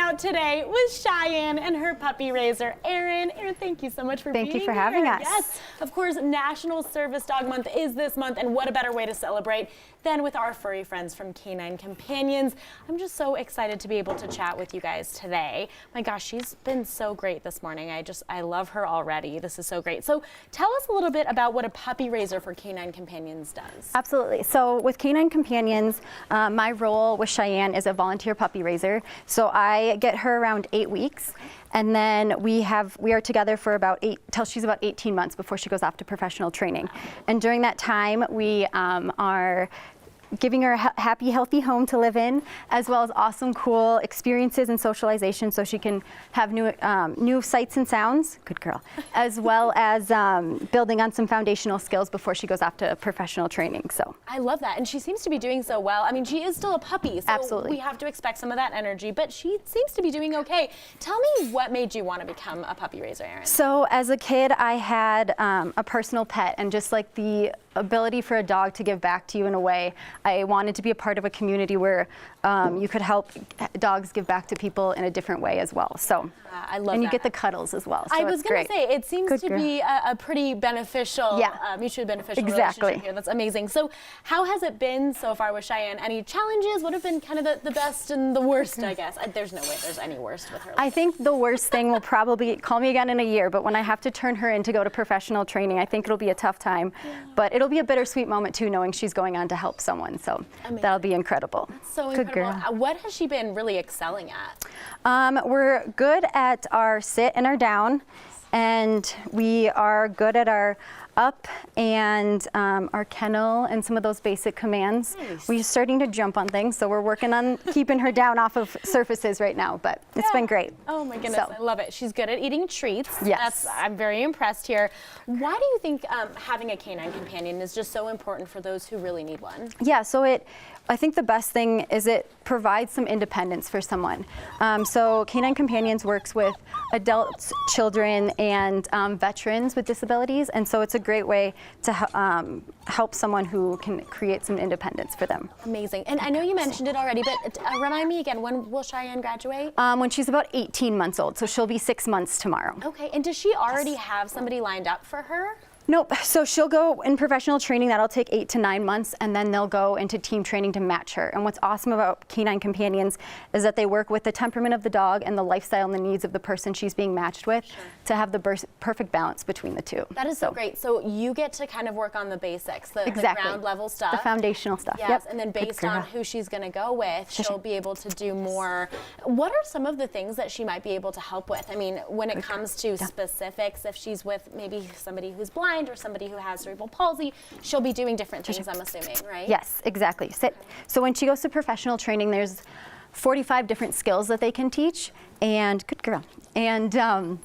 out today with Cheyenne and her puppy raiser, Erin. Erin, thank you so much for being here. Thank you for having us. Yes, of course, National Service Dog Month is this month, and what a better way to celebrate than with our furry friends from Canine Companions. I'm just so excited to be able to chat with you guys today. My gosh, she's been so great this morning. I love her already. This is so great. So tell us a little bit about what a puppy raiser for Canine Companions does. Absolutely. So with Canine Companions, my role with Cheyenne is a volunteer puppy raiser. So I get her around 8 weeks, and then we are together for about till she's about 18 months before she goes off to professional training. And during that time, we are giving her a happy, healthy home to live in, as well as awesome, cool experiences and socialization so she can have new sights and sounds, good girl, as well as building on some foundational skills before she goes off to professional training. So I love that, and she seems to be doing so well. I mean, she is still a puppy, so absolutely, we have to expect some of that energy, but she seems to be doing okay. Tell me what made you want to become a puppy raiser, Erin? So as a kid, I had a personal pet, and just like the ability for a dog to give back to you in a way, I wanted to be a part of a community where you could help dogs give back to people in a different way as well. So I love and you that. get the cuddles as well. So I was going to say, it seems Good to girl. be a pretty beneficial, mutually beneficial relationship here. That's amazing. So how has it been so far with Cheyenne? Any challenges? What have been kind of the best and the worst, I guess? There's no way there's any worst with her. I think the worst thing will probably, call me again in a year, but when I have to turn her in to go to professional training, I think it'll be a tough time. Yeah. But it'll be a bittersweet moment too, knowing she's going on to help someone. So amazing. That'll be incredible. That's so Good incredible. girl. What has she been really excelling at? We're good at our sit and our down, and we are good at our up and our kennel and some of those basic commands. Nice. We're starting to jump on things, so we're working on keeping her down off of surfaces right now, but it's been great. Oh my goodness, I love it. She's good at eating treats. Yes. I'm very impressed here. Why do you think having a canine companion is just so important for those who really need one? Yeah, so I think the best thing is it provides some independence for someone. So Canine Companions works with adults, children, and veterans with disabilities, and so it's a great way to help someone who can create some independence for them. Amazing. And I know you mentioned it already, but remind me again, when will Cheyenne graduate? When she's about 18 months old, so she'll be 6 months tomorrow. Okay, and does she already have somebody lined up for her? Nope. So she'll go in professional training. That'll take 8 to 9 months, and then they'll go into team training to match her. And what's awesome about Canine Companions is that they work with the temperament of the dog and the lifestyle and the needs of the person she's being matched with to have the perfect balance between the two. That is so great. So you get to kind of work on the basics, the ground level stuff. The foundational stuff. Yes, Yep. and then based on who she's going to go with, she'll be able to do more. What are some of the things that she might be able to help with? I mean, when it comes to specifics, if she's with maybe somebody who's blind or somebody who has cerebral palsy, she'll be doing different things, I'm assuming, right? Yes, exactly. So when she goes to professional training, there's 45 different skills that they can teach, and good girl. And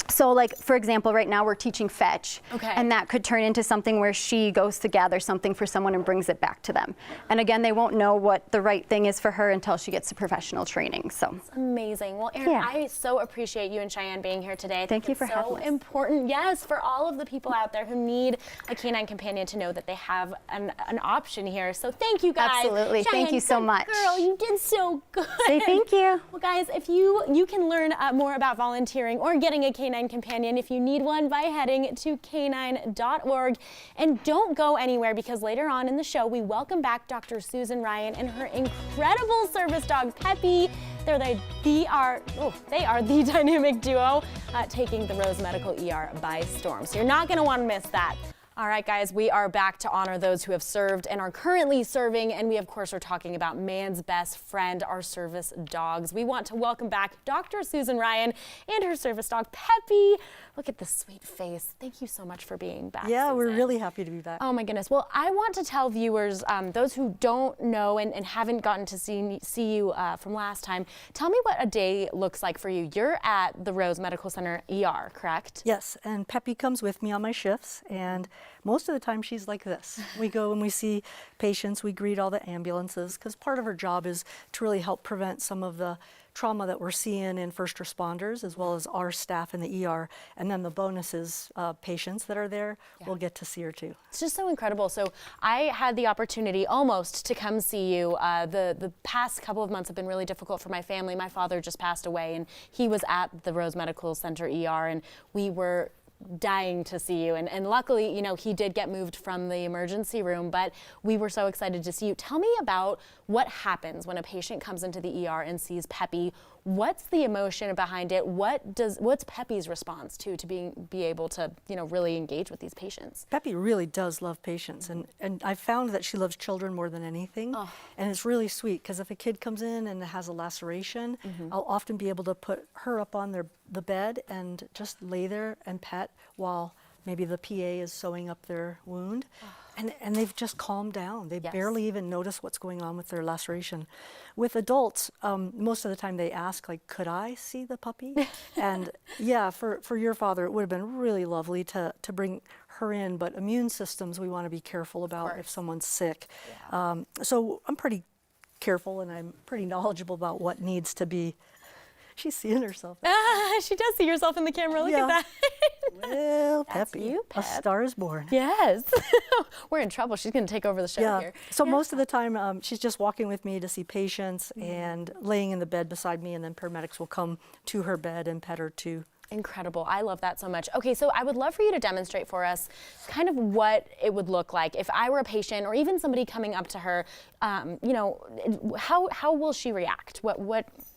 so like, for example, right now we're teaching fetch, and that could turn into something where she goes to gather something for someone and brings it back to them. And again, they won't know what the right thing is for her until she gets to professional training. So that's amazing. Well, Erin, I so appreciate you and Cheyenne being here today. Thank you for having us. So important, yes, for all of the people out there who need a canine companion to know that they have an option here. So thank you guys. Absolutely. Cheyenne, thank you so much. Girl, you did so good. Say thank you. Well, guys, if you can learn more about volunteering or getting a canine companion if you need one by heading to canine.org. And don't go anywhere, because later on in the show we welcome back Dr. Susan Ryan and her incredible service dog Peppy. They are the dynamic duo taking the Rose Medical ER by storm. So you're not going to want to miss that. All right, guys, we are back to honor those who have served and are currently serving. And we, of course, are talking about man's best friend, our service dogs. We want to welcome back Dr. Susan Ryan and her service dog, Peppy. Look at the sweet face. Thank you so much for being back, Yeah, Susan. we're really happy to be back. Oh, my goodness. Well, I want to tell viewers, those who don't know and haven't gotten to see you from last time, tell me what a day looks like for you. You're at the Rose Medical Center ER, correct? Yes, and Peppy comes with me on my shifts, and most of the time she's like this. We go and we see patients, we greet all the ambulances, because part of her job is to really help prevent some of the trauma that we're seeing in first responders as well as our staff in the ER. And then the bonus is patients that are there will get to see her too. It's just so incredible. So I had the opportunity almost to come see you. The past couple of months have been really difficult for my family. My father just passed away, and he was at the Rose Medical Center ER, and we were dying to see you, and luckily, you know, he did get moved from the emergency room, but we were so excited to see you. Tell me about what happens when a patient comes into the ER and sees Peppy. What's the emotion behind it? What's Peppy's response to be able to, you know, really engage with these patients? Peppy really does love patients, and I found that she loves children more than anything. And it's really sweet because if a kid comes in and has a laceration, I'll often be able to put her up on the bed and just lay there and pet while maybe the PA is sewing up their wound. And they've just calmed down. They barely even notice what's going on with their laceration. With adults, most of the time they ask, like, could I see the puppy? And yeah, for your father, it would have been really lovely to bring her in, but immune systems we want to be careful about if someone's sick. So I'm pretty careful and I'm pretty knowledgeable about what needs to be. She's seeing herself. She does see herself in the camera. Look at that. Well, That's Peppy, you, a Pep. star is born. Yes. We're in trouble. She's going to take over the show here. So most of the time, she's just walking with me to see patients and laying in the bed beside me, and then paramedics will come to her bed and pet her too. Incredible. I love that so much. Okay, so I would love for you to demonstrate for us kind of what it would look like if I were a patient or even somebody coming up to her. You know, how will she react?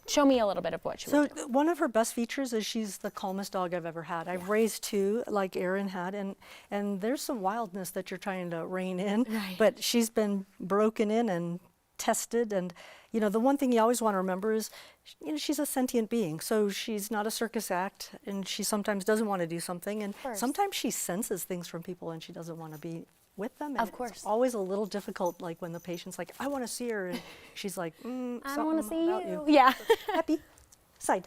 Show me a little bit of what she will do. So one of her best features is she's the calmest dog I've ever had. I've raised two, like Erin had, and there's some wildness that you're trying to rein in, but she's been broken in and tested. And you know, the one thing you always want to remember is, you know, she's a sentient being, so she's not a circus act, and she sometimes doesn't want to do something, and sometimes she senses things from people and she doesn't want to be with them. And of course. It's always a little difficult, like when the patient's like, I want to see her, and she's like, I don't want to see you. Yeah. Peppy, side.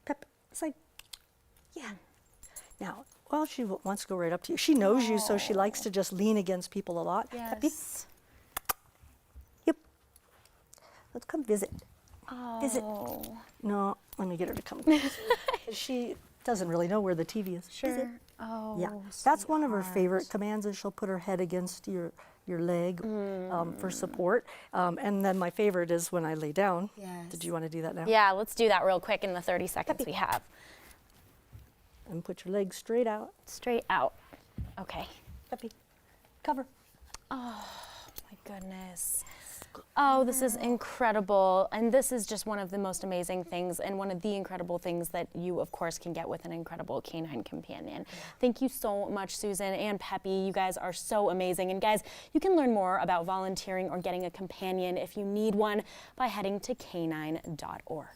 Pep, side. Yeah. Now, well, she wants to go right up to you. She knows you, so she likes to just lean against people a lot. Yes. Peppy. Yep. Let's come visit. Visit. No, let me get her to come. She doesn't really know where the TV is. Visit. Oh, Yeah, that's one of her favorite commands is she'll put her head against your leg for support. And then my favorite is when I lay down. Yes. Did you want to do that now? Yeah, let's do that real quick in the 30 seconds we have. And put your legs straight out. Straight out. Okay. Peppy, cover. Oh, my goodness. Oh, this is incredible. And this is just one of the most amazing things and one of the incredible things that you, of course, can get with an incredible canine companion. Thank you so much, Susan and Peppy. You guys are so amazing. And guys, you can learn more about volunteering or getting a companion if you need one by heading to canine.org.